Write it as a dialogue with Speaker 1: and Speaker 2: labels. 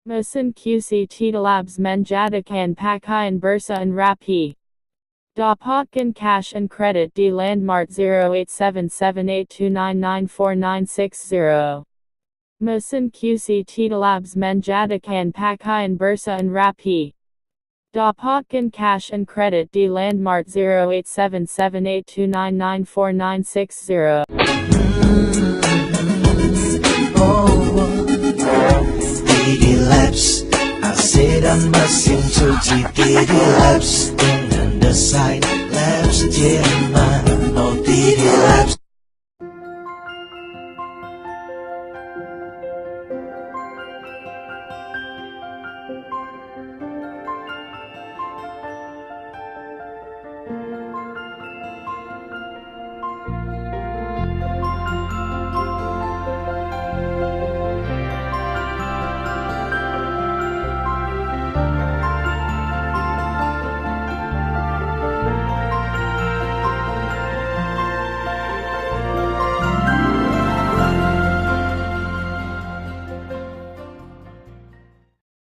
Speaker 1: Mesin Cuci labs menjadikan pakaian bersih and rapi. Dapatkan cash and credit di Landmart 087782994960. Mesin Cuci labs menjadikan pakaian bersih and rapi. Dapatkan cash and credit di Landmart 087782994960.
Speaker 2: Didi Labs, Hasil dan Mesin Cuci Didi Labs, dengan desain Labs Jerman, oh Didi Labs.